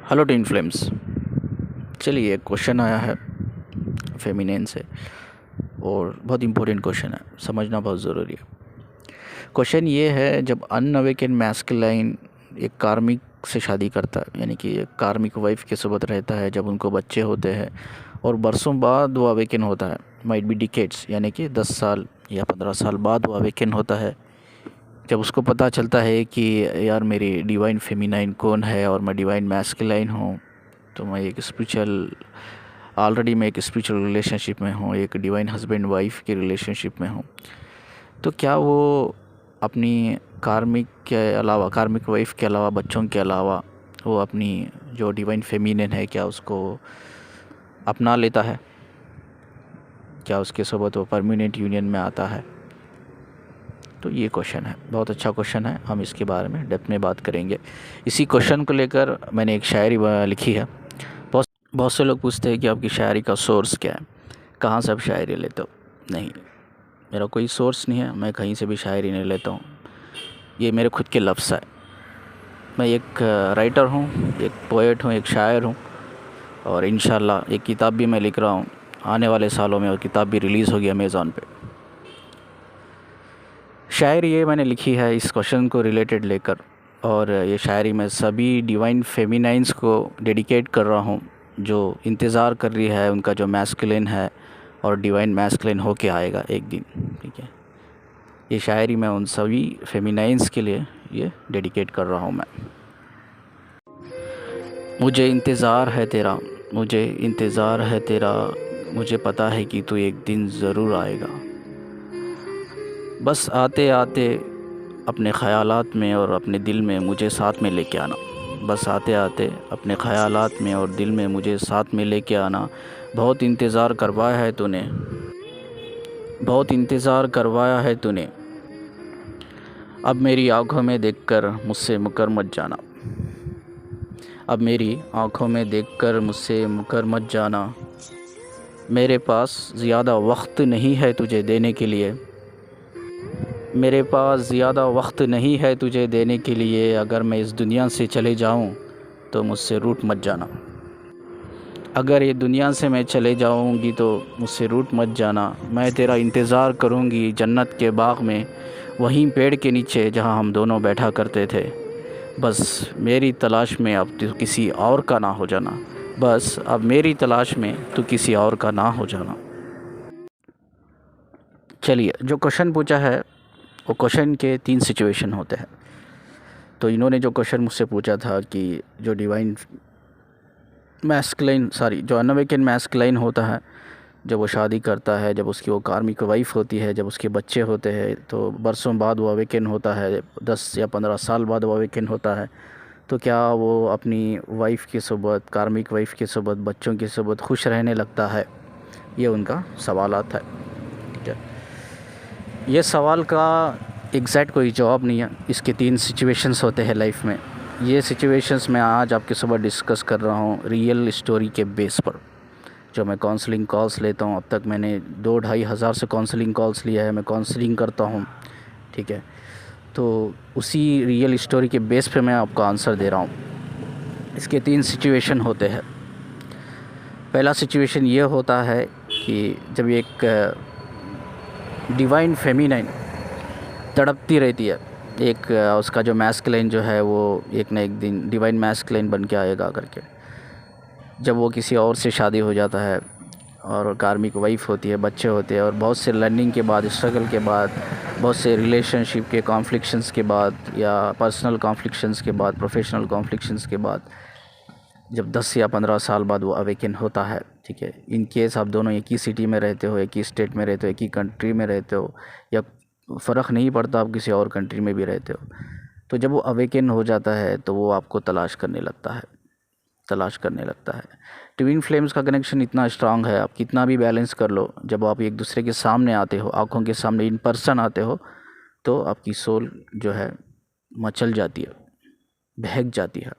Hello tin flames. चलिए एक question आया है फेमिनिन से और बहुत इम्पोर्टेंट क्वेश्चन है, समझना बहुत ज़रूरी है। क्वेश्चन ये है, जब अनअवेकन मैस्कुलाइन एक कार्मिक से शादी करता है, यानी कि एक कार्मिक वाइफ के साथ रहता है, जब उनको बच्चे होते हैं और बरसों बाद वो अवेकन होता है, माइट बी डिकेड्स, यानी कि 10 साल या 15 साल बाद वो अवेकन होता है, जब उसको पता चलता है कि यार मेरी डिवाइन फेमिनाइन कौन है और मैं डिवाइन मैस्कुलाइन हूँ, तो मैं एक स्पिरिचुअल ऑलरेडी मैं एक स्पिरिचुअल रिलेशनशिप में हूँ, एक डिवाइन हस्बैंड वाइफ की रिलेशनशिप में हूँ। तो क्या वो अपनी कार्मिक वाइफ के अलावा, बच्चों के अलावा, वो अपनी जो डिवाइन फेमिनिन है, क्या उसको अपना लेता है? क्या उसके साथ वो परमानेंट यूनियन में आता है? तो ये क्वेश्चन है, बहुत अच्छा क्वेश्चन है। हम इसके बारे में डेप्थ में बात करेंगे। इसी क्वेश्चन को लेकर मैंने एक शायरी लिखी है। बहुत से लोग पूछते हैं कि आपकी शायरी का सोर्स क्या है, कहाँ से आप शायरी लेते हो? नहीं, मेरा कोई सोर्स नहीं है, मैं कहीं से भी शायरी नहीं लेता हूँ। ये मेरे खुद के लफ्ज़ है। मैं एक राइटर हूँ, एक पोएट हूँ, एक शायर हूँ, और इंशाल्लाह एक किताब भी मैं लिख रहा हूँ आने वाले सालों में, और किताब भी रिलीज़ होगी अमेज़ॉन पे। शायरी ये मैंने लिखी है इस क्वेश्चन को रिलेटेड लेकर, और ये शायरी मैं सभी डिवाइन फेमिनाइंस को डेडिकेट कर रहा हूँ, जो इंतज़ार कर रही है उनका जो मैस्कुलिन है और डिवाइन मैस्कुलिन होके आएगा एक दिन। ठीक है, ये शायरी मैं उन सभी फेमिनाइंस के लिए ये डेडिकेट कर रहा हूँ मैं। मुझे इंतज़ार है तेरा, मुझे इंतज़ार है तेरा, मुझे पता है कि तू एक दिन ज़रूर आएगा। बस आते आते अपने ख़यालात में और अपने दिल में मुझे साथ में लेके आना। बस आते आते अपने ख़यालात में और दिल में मुझे साथ में लेके आना। बहुत इंतज़ार करवाया है तूने, बहुत इंतज़ार करवाया है तूने, अब मेरी आँखों में देखकर मुझसे मुकर मत जाना। अब मेरी आँखों में देखकर मुझसे मुकर मत जाना। मेरे पास ज़्यादा वक्त नहीं है तुझे देने के लिए, मेरे पास ज़्यादा वक्त नहीं है तुझे देने के लिए। अगर मैं इस दुनिया से चले जाऊं तो मुझसे रूठ मत जाना। अगर ये दुनिया से मैं चले जाऊंगी तो मुझसे रूठ मत जाना। मैं तेरा इंतज़ार करूंगी जन्नत के बाग़ में, वहीं पेड़ के नीचे जहां हम दोनों बैठा करते थे। बस मेरी तलाश में अब तू किसी और का ना हो जाना। बस अब मेरी तलाश में तू किसी और का ना हो जाना। चलिए, जो क्वेश्चन पूछा है वो क्वेश्चन के 3 सिचुएशन होते हैं। तो इन्होंने जो क्वेश्चन मुझसे पूछा था कि जो डिवाइन मैस्कुलाइन जो अनअवेकन मैस्कुलाइन होता है, जब वो शादी करता है, जब उसकी वो कार्मिक वाइफ होती है, जब उसके बच्चे होते हैं, तो बरसों बाद वो अवेकन होता है, 10 या 15 साल बाद वो अवेकन होता है। तो क्या वो अपनी वाइफ के साथ, कार्मिक वाइफ के साथ, बच्चों के साथ खुश रहने लगता है? ये उनका सवालात है। ठीक है, ये सवाल का एग्जैक्ट कोई जवाब नहीं है। इसके 3 सिचुएशंस होते हैं लाइफ में। ये सिचुएशंस मैं आज आपके साथ डिस्कस कर रहा हूँ रियल स्टोरी के बेस पर। जो मैं काउंसलिंग कॉल्स लेता हूँ, अब तक मैंने 2-2.5 हज़ार से काउंसलिंग कॉल्स लिया है, मैं काउंसलिंग करता हूँ। ठीक है, तो उसी रियल स्टोरी के बेस पे मैं आपको आंसर दे रहा हूँ। इसके 3 सिचुएशन होते हैं। पहला सिचुएशन ये होता है कि जब एक डिवाइन फेमिनाइन तड़पती रहती है, एक उसका जो मैस्कुलाइन जो है वो एक ना एक दिन डिवाइन मैस्कुलाइन बन के आएगा करके। जब वो किसी और से शादी हो जाता है और कार्मिक वाइफ होती है, बच्चे होते हैं, और बहुत से लर्निंग के बाद, स्ट्रगल के बाद, बहुत से रिलेशनशिप के कॉन्फ्लिक्शंस के बाद, या पर्सनल कॉन्फ्लिक्शंस के बाद, प्रोफेशनल कॉन्फ्लिक्शंस के बाद, जब 10 या 15 साल बाद वो अवेकन होता है। ठीक है, इन केस आप दोनों एक ही सिटी में रहते हो, एक ही स्टेट में रहते हो, एक ही कंट्री में रहते हो, या फ़र्क नहीं पड़ता आप किसी और कंट्री में भी रहते हो, तो जब वो अवेकन हो जाता है तो वो आपको तलाश करने लगता है, तलाश करने लगता है। ट्विन फ्लेम्स का कनेक्शन इतना स्ट्रांग है, आप कितना भी बैलेंस कर लो, जब आप एक दूसरे के सामने आते हो, आँखों के सामने इन पर्सन आते हो, तो आपकी सोल जो है मचल जाती है, बहक जाती है।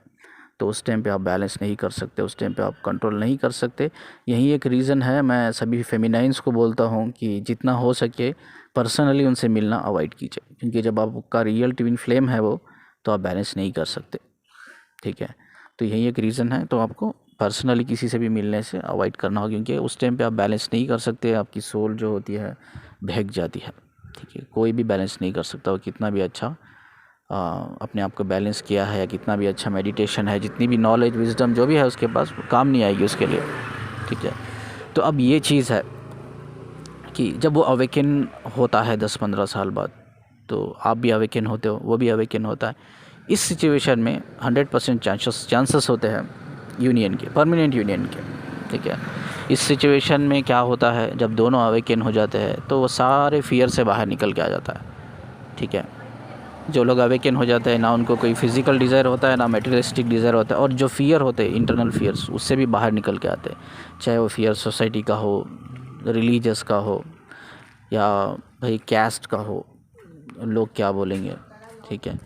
तो उस टाइम पे आप बैलेंस नहीं कर सकते, उस टाइम पे आप कंट्रोल नहीं कर सकते। यही एक रीज़न है, मैं सभी फेमिनाइंस को बोलता हूँ कि जितना हो सके पर्सनली उनसे मिलना अवॉइड कीजिए, क्योंकि जब आपका रियल ट्विन फ्लेम है वो, तो आप बैलेंस नहीं कर सकते। ठीक है, तो यही एक रीज़न है। तो आपको पर्सनली किसी से भी मिलने से अवॉइड करना होगा, क्योंकि उस टाइम पे आप बैलेंस नहीं कर सकते, आपकी सोल जो होती है बहक जाती है। ठीक है, कोई भी बैलेंस नहीं कर सकता, वो कितना भी अच्छा अपने आप को बैलेंस किया है या कितना भी अच्छा मेडिटेशन है, जितनी भी नॉलेज विजडम जो भी है उसके पास, काम नहीं आएगी उसके लिए। ठीक है, तो अब ये चीज़ है कि जब वो अवेकन होता है 10-15 साल बाद, तो आप भी अवेकन होते हो, वो भी अवेकन होता है। इस सिचुएशन में 100% चांसेस होते हैं यूनियन के, परमानेंट यूनियन के। ठीक है, इस सिचुएशन में क्या होता है, जब दोनों अवेकन हो जाते हैं तो वो सारे फियर से बाहर निकल के आ जाता है। ठीक है, जो लोग अवेकन हो जाते हैं ना, उनको कोई फिज़िकल डिज़ायर होता है ना मटेरियलिस्टिक डिज़ायर होता है, और जो फियर होते हैं इंटरनल फियर्स, उससे भी बाहर निकल के आते हैं। चाहे वो फियर सोसाइटी का हो, रिलीजियस का हो, या भाई कैस्ट का हो, लोग क्या बोलेंगे। ठीक है,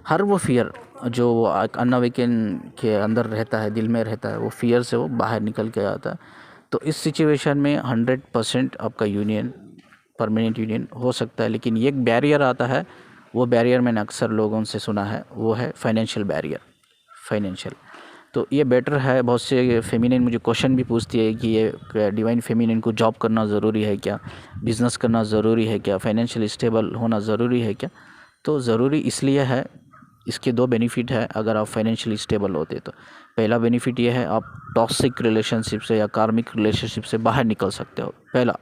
हर वो फियर जो अनअवेकन के अंदर रहता है, दिल में रहता है, वो फियर से वो बाहर निकल के आता है। तो इस सिचुएशन में 100% आपका यूनियन, परमानेंट यूनियन हो सकता है। लेकिन एक बैरियर आता है, वो बैरियर मैंने अक्सर लोगों से सुना है, वो है फाइनेंशियल बैरियर, फाइनेंशियल। तो ये बेटर है। बहुत से फेमिनिन मुझे क्वेश्चन भी पूछती है कि ये डिवाइन फेमिनिन को जॉब करना ज़रूरी है क्या, बिज़नेस करना ज़रूरी है क्या, फाइनेंशियल स्टेबल होना ज़रूरी है क्या। तो ज़रूरी इसलिए है, इसके दो बेनिफिट है अगर आप फाइनेंशियली स्टेबल होते तो। पहला बेनिफिट ये है, आप टॉक्सिक रिलेशनशिप से या कार्मिक रिलेशनशिप से बाहर निकल सकते हो, पहला।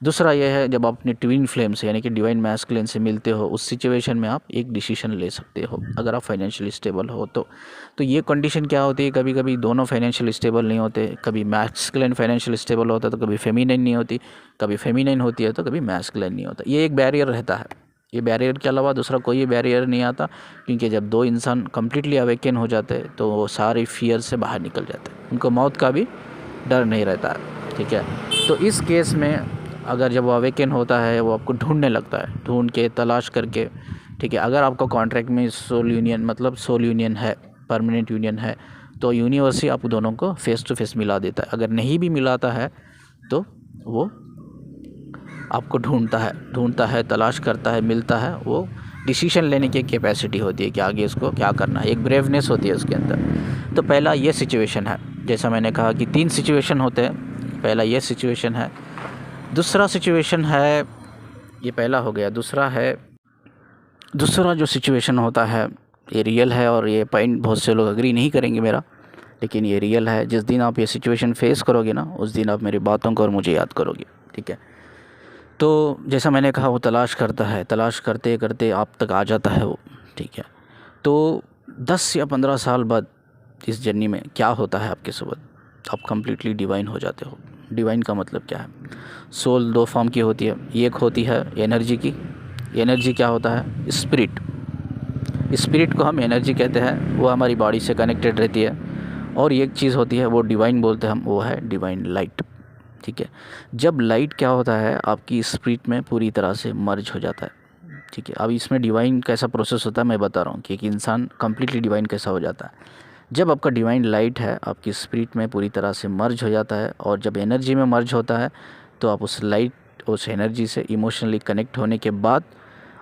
दूसरा यह है, जब आप अपने ट्विन फ्लेम से यानी कि डिवाइन मैस्कुलिन से मिलते हो, उस सिचुएशन में आप एक डिसीजन ले सकते हो अगर आप फाइनेंशियली स्टेबल हो तो ये कंडीशन क्या होती है, कभी कभी दोनों फाइनेंशियल स्टेबल नहीं होते, कभी मैस्कुलिन फाइनेंशियल स्टेबल होता है तो कभी फेमिनिन नहीं होती, कभी फेमिनिन होती है तो कभी मैस्कुलिन नहीं होता। ये एक बैरियर रहता है। ये बैरियर के अलावा दूसरा कोई बैरियर नहीं आता, क्योंकि जब दो इंसान कम्प्लीटली अवेकन हो जाते हैं तो वो सारे फियर से बाहर निकल जाते हैं, उनको मौत का भी डर नहीं रहता है। ठीक है, तो इस केस में अगर जब वो अवेकन होता है, वो आपको ढूंढने लगता है, ढूंढ के तलाश करके। ठीक है, अगर आपका कॉन्ट्रैक्ट में सोल यूनियन, मतलब सोल यूनियन है, परमानेंट यूनियन है, तो यूनिवर्स ही आप दोनों को फेस टू फेस मिला देता है। अगर नहीं भी मिलाता है तो वो आपको ढूंढता है, तलाश करता है, मिलता है। वो डिसीजन लेने की कैपेसिटी होती है कि आगे इसको क्या करना है, एक ब्रेवनेस होती है उसके अंदर। तो पहला ये सिचुएशन है, जैसा मैंने कहा कि 3 सिचुएशन होते हैं। पहला ये सिचुएशन है। दूसरा सिचुएशन है, ये पहला हो गया। दूसरा जो सिचुएशन होता है, ये रियल है, और ये पॉइंट बहुत से लोग एग्री नहीं करेंगे मेरा, लेकिन ये रियल है। जिस दिन आप ये सिचुएशन फेस करोगे ना, उस दिन आप मेरी बातों को और मुझे याद करोगे। ठीक है, तो जैसा मैंने कहा, वो तलाश करता है, तलाश करते करते आप तक आ जाता है वो। ठीक है, तो 10 या 15 साल बाद इस जर्नी में क्या होता है आपके साथ, आप कम्प्लीटली डिवाइन हो जाते हो। डिवाइन का मतलब क्या है? सोल 2 फॉर्म की होती है। एक होती है एनर्जी की। एनर्जी क्या होता है? स्पिरिट। स्पिरिट को हम एनर्जी कहते हैं, वो हमारी बॉडी से कनेक्टेड रहती है। और एक चीज़ होती है, वो डिवाइन बोलते हैं हम, वो है डिवाइन लाइट। ठीक है, जब लाइट क्या होता है, आपकी स्पिरिट में पूरी तरह से मर्ज हो जाता है। ठीक है, अब इसमें डिवाइन कैसा प्रोसेस होता है मैं बता रहा हूँ कि एक इंसान कम्प्लीटली डिवाइन कैसा हो जाता है। जब आपका डिवाइन लाइट है आपकी स्पिरिट में पूरी तरह से मर्ज हो जाता है, और जब एनर्जी में मर्ज होता है तो आप उस लाइट, उस एनर्जी से इमोशनली कनेक्ट होने के बाद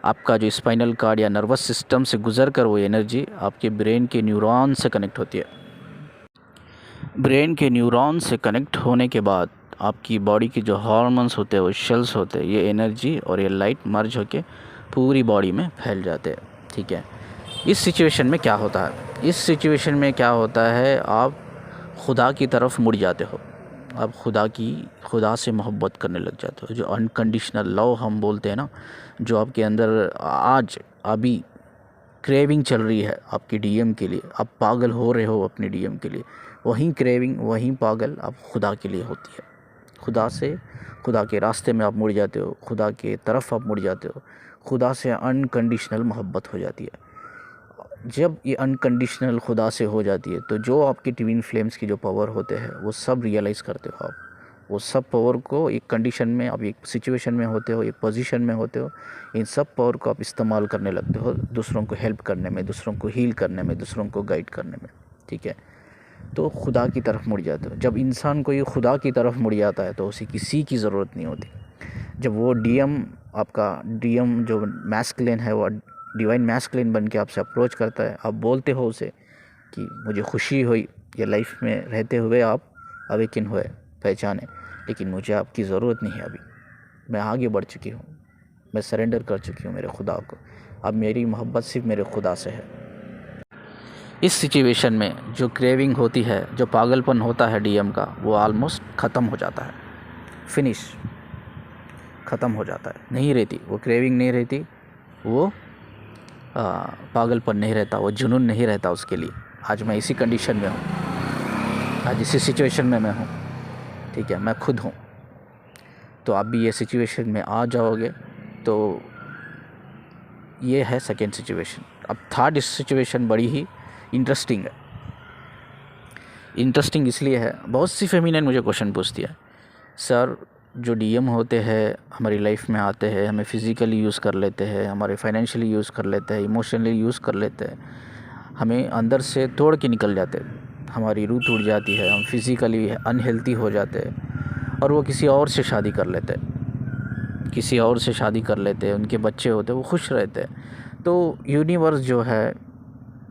आपका जो स्पाइनल कार्ड या नर्वस सिस्टम से गुजर कर वो एनर्जी आपके ब्रेन के न्यूरॉन से कनेक्ट होती है। ब्रेन के न्यूरॉन से कनेक्ट होने के बाद आपकी बॉडी की जो हार्मोन्स होते हैं, वो सेल्स होते हैं, ये एनर्जी और ये लाइट मर्ज होके पूरी बॉडी में फैल जाते हैं। ठीक है, इस सिचुएशन में क्या होता है? इस सिचुएशन में क्या होता है, आप खुदा की तरफ मुड़ जाते हो। आप खुदा से मोहब्बत करने लग जाते हो। जो अनकंडीशनल लव हम बोलते हैं ना, जो आपके अंदर आज अभी क्रेविंग चल रही है आपकी डीएम के लिए, आप पागल हो रहे हो अपने डीएम के लिए, वहीं क्रेविंग, वहीं पागल आप खुदा के लिए होती है। खुदा के रास्ते में आप मुड़ जाते हो, खुदा के तरफ आप मुड़ जाते हो, खुदा से अनकंडीशनल मोहब्बत हो जाती है। जब ये अनकंडीशनल खुदा से हो जाती है, तो जो आपकी ट्विन फ्लेम्स की जो पावर होते हैं, वो सब रियलाइज़ करते हो आप। वो सब पावर को एक कंडीशन में, आप एक सिचुएशन में होते हो, एक पोजीशन में होते हो, इन सब पावर को आप इस्तेमाल करने लगते हो, दूसरों को हेल्प करने में, दूसरों को हील करने में, दूसरों को गाइड करने में। ठीक है, तो खुदा की तरफ मुड़ जाते हो। जब इंसान को ये खुदा की तरफ मुड़ जाता है, तो उसे किसी की ज़रूरत नहीं होती। जब वो आपका डीएम जो मैस्कुलिन है, वो डिवाइन मैस्कुलिन बन के आपसे अप्रोच करता है, आप बोलते हो उसे कि मुझे खुशी हुई ये लाइफ में रहते हुए आप अवेकन हुए, पहचाने, लेकिन मुझे आपकी ज़रूरत नहीं है अभी, मैं आगे बढ़ चुकी हूँ, मैं सरेंडर कर चुकी हूँ मेरे खुदा को, अब मेरी मोहब्बत सिर्फ मेरे खुदा से है। इस सिचुएशन में जो क्रेविंग होती है, जो पागलपन होता है डीएम का, वो ऑलमोस्ट ख़त्म हो जाता है, फिनिश, ख़त्म हो जाता है, नहीं रहती वो क्रेविंग, नहीं रहती वो पागलपन नहीं रहता, वो जुनून नहीं रहता उसके लिए। आज मैं इसी कंडीशन में हूँ, आज इसी सिचुएशन में मैं हूँ, ठीक है, मैं खुद हूँ। तो आप भी ये सिचुएशन में आ जाओगे तो ये है सेकेंड सिचुएशन। अब थर्ड सिचुएशन बड़ी ही इंटरेस्टिंग है। इंटरेस्टिंग इसलिए है, बहुत सी फेमिनिन मुझे क्वेश्चन पूछती है, सर जो डीएम होते हैं हमारी लाइफ में आते हैं, हमें फ़िज़िकली यूज़ कर लेते हैं, हमारे फाइनेंशियली यूज़ कर लेते हैं, इमोशनली यूज़ कर लेते हैं, हमें अंदर से तोड़ के निकल जाते हैं, हमारी रूह टूट जाती है, हम फिज़िकली अनहेल्थी हो जाते हैं और वो किसी और से शादी कर लेते हैं, किसी और से शादी कर लेते हैं, उनके बच्चे होते हैं, वो खुश रहते हैं। तो यूनिवर्स जो है,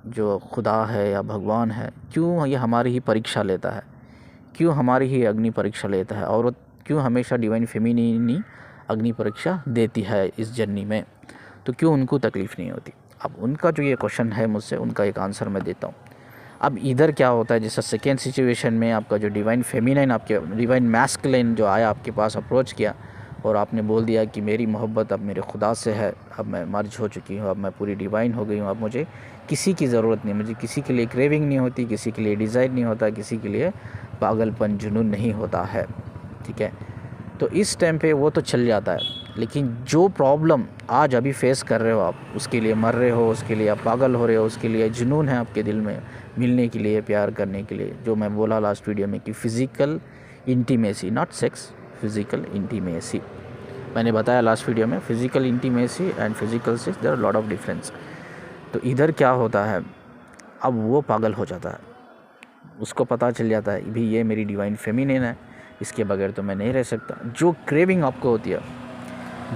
जो खुदा है या भगवान है, क्यों ये हमारी ही परीक्षा लेता है, क्यों हमारी ही अग्नि परीक्षा लेता है, और क्यों हमेशा डिवाइन फेमिनिनी अग्नि परीक्षा देती है इस जर्नी में, तो क्यों उनको तकलीफ़ नहीं होती। अब उनका जो ये क्वेश्चन है मुझसे, उनका एक आंसर मैं देता हूँ। अब इधर क्या होता है, जैसा सेकेंड सिचुएशन में आपका जो डिवाइन फेमिनाइन, आपके डिवाइन मैस्कुलिन जो आया आपके पास, अप्रोच किया और आपने बोल दिया कि मेरी मोहब्बत अब मेरे खुदा से है, अब मैं मर्ज हो चुकी हूँ, अब मैं पूरी डिवाइन हो गई हूँ, अब मुझे किसी की ज़रूरत नहीं, मुझे किसी के लिए क्रेविंग नहीं होती, किसी के लिए डिज़ायर नहीं होता, किसी के लिए पागलपन जुनून नहीं होता है, ठीक है। तो इस टाइम पे वो तो चल जाता है, लेकिन जो प्रॉब्लम आज अभी फेस कर रहे हो आप, उसके लिए मर रहे हो, उसके लिए आप पागल हो रहे हो, उसके लिए जुनून है आपके दिल में, मिलने के लिए, प्यार करने के लिए, जो मैं बोला लास्ट वीडियो में कि physical intimacy, not sex, physical intimacy, मैंने बताया लास्ट वीडियो में, physical intimacy and physical sex, there are lot of difference. तो इधर क्या होता है, अब वो पागल हो जाता है, उसको पता चल जाता है भी ये मेरी डिवाइन फेमिनिन है, इसके बगैर तो मैं नहीं रह सकता। जो क्रेविंग आपको होती है,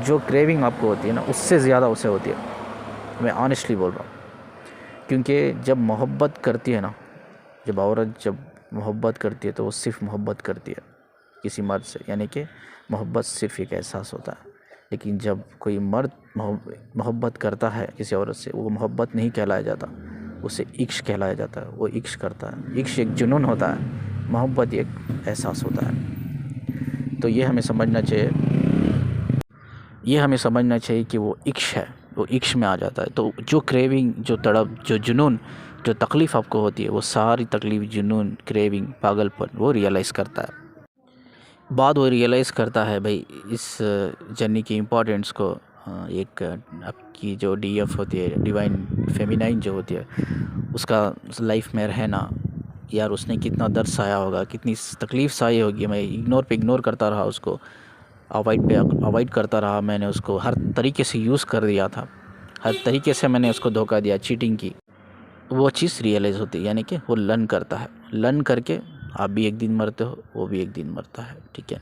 जो क्रेविंग आपको होती है ना, उससे ज़्यादा उसे होती है, मैं ऑनेस्टली बोल रहा हूँ। क्योंकि जब मोहब्बत करती है ना, जब औरत जब मोहब्बत करती है तो वो सिर्फ मोहब्बत करती है किसी मर्द से, यानी कि मोहब्बत सिर्फ एक एहसास होता है। लेकिन जब कोई मर्द मोहब्बत करता है किसी औरत से, वो मोहब्बत नहीं कहलाया जाता, उसे इश्क कहलाया जाता है। वो इश्क करता है, इश्क एक जुनून होता है, मोहब्बत एक एहसास होता है। तो ये हमें समझना चाहिए, ये हमें समझना चाहिए कि वो इश्क है, वो इश्क में आ जाता है। तो जो क्रेविंग, जो तड़प, जो जुनून, जो तकलीफ़ आपको होती है, वो सारी तकलीफ़, जुनून, क्रेविंग, पागलपन, वो रियलाइज़ करता है। बाद वो रियलाइज़ करता है भाई इस जर्नी की इम्पोर्टेंस को, एक आपकी जो डीएफ होती है, डिवाइन फेमिनाइन जो होती है, उसका लाइफ में रहना, यार उसने कितना दर्द सहाया होगा, कितनी तकलीफ़ सहाई होगी। मैं इग्नोर करता रहा उसको, अवॉइड करता रहा, मैंने उसको हर तरीके से यूज़ कर दिया था, हर तरीके से मैंने उसको धोखा दिया, चीटिंग की। वो चीज़ रियलाइज़ होती है, यानी कि वो लर्न करता है, लर्न करके आप भी एक दिन मरते हो, वो भी एक दिन मरता है, ठीक है।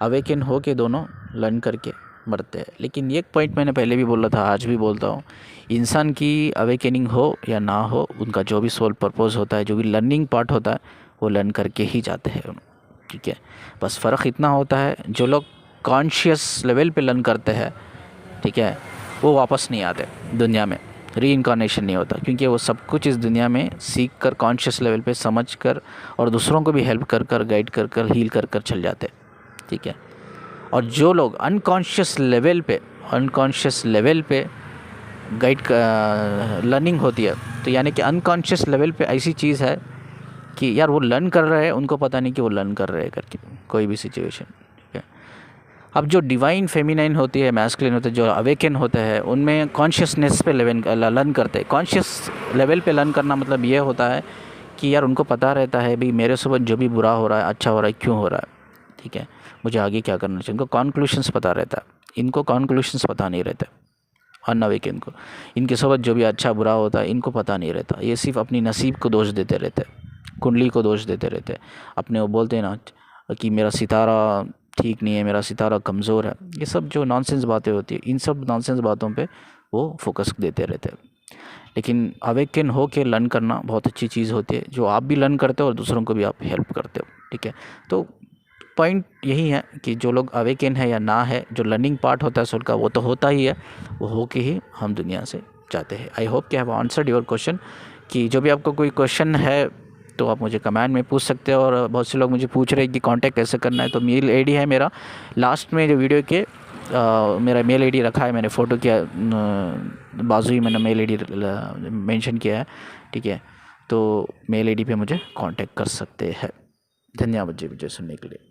अवेकन हो के दोनों लर्न करके मरते हैं। लेकिन एक पॉइंट मैंने पहले भी बोला था, आज भी बोलता हूँ, इंसान की अवेकनिंग हो या ना हो, उनका जो भी सोल पर्पस होता है, जो भी लर्निंग पार्ट होता है, वो लर्न करके ही जाते हैं, ठीक है। बस फ़र्क इतना होता है, जो लोग कॉन्शियस लेवल पे लर्न करते हैं, ठीक है, वो वापस नहीं आते दुनिया में, री-इनकार्नेशन नहीं होता, क्योंकि वो सब कुछ इस दुनिया में सीख कर, कॉन्शियस लेवल पे समझ कर और दूसरों को भी हेल्प कर कर, गाइड कर कर, हील कर कर चल जाते, ठीक है। और जो लोग अनकॉन्शियस लेवल पे गाइड लर्निंग होती है, तो यानी कि अनकॉन्शियस लेवल पे ऐसी चीज़ है कि यार वो लर्न कर रहे हैं, उनको पता नहीं कि वो लर्न कर रहे हैं करके कोई भी सिचुएशन, ठीक है। अब जो डिवाइन फेमिनाइन होती है, मैस्कुलिन होते हैं, जो अवेकन होते हैं, उनमें कॉन्शियसनेस पे लर्न करते हैं। कॉन्शियस लेवल पे लर्न करना मतलब ये होता है कि यार उनको पता रहता है भी मेरे साथ जो भी बुरा हो रहा है, अच्छा हो रहा है, क्यों हो रहा है, ठीक है, मुझे आगे क्या करना चाहिए। उनको कॉन्क्लूशंस पता रहता है, इनको कॉन्क्लूशंस पता नहीं रहते अनअवेकन को। इनके साथ जो भी अच्छा बुरा होता है, इनको पता नहीं रहता। ये सिर्फ अपनी नसीब को दोष देते रहते, कुंडली को दोष देते रहते। अपने वो बोलते हैं ना कि मेरा सितारा ठीक नहीं है, मेरा सितारा कमज़ोर है, ये सब जो नॉनसेंस बातें होती है, इन सब नॉनसेंस बातों पे वो फोकस देते रहते हैं। लेकिन अवेकन हो के लर्न करना बहुत अच्छी चीज़ होती है, जो आप भी लर्न करते हो और दूसरों को भी आप हेल्प करते हो। ठीक है, तो पॉइंट यही है कि जो लोग अवेकन है या ना है, जो लर्निंग पार्ट होता है सोल का वो तो होता ही है, वो हो के ही हम दुनिया से जाते हैं। आई होप कि हैव आंसर्ड योर क्वेश्चन। कि जो भी आपको कोई क्वेश्चन है तो आप मुझे कमेंट में पूछ सकते हो। और बहुत से लोग मुझे पूछ रहे हैं कि कांटेक्ट कैसे करना है, तो मेल आईडी है मेरा, लास्ट में जो वीडियो के मेरा मेल आईडी रखा है, मैंने फ़ोटो किया बाजू ही मैंने मेल आईडी मेंशन किया है। ठीक है, तो मेल आईडी पे मुझे कांटेक्ट कर सकते हैं। धन्यवाद जी मुझे सुनने के लिए।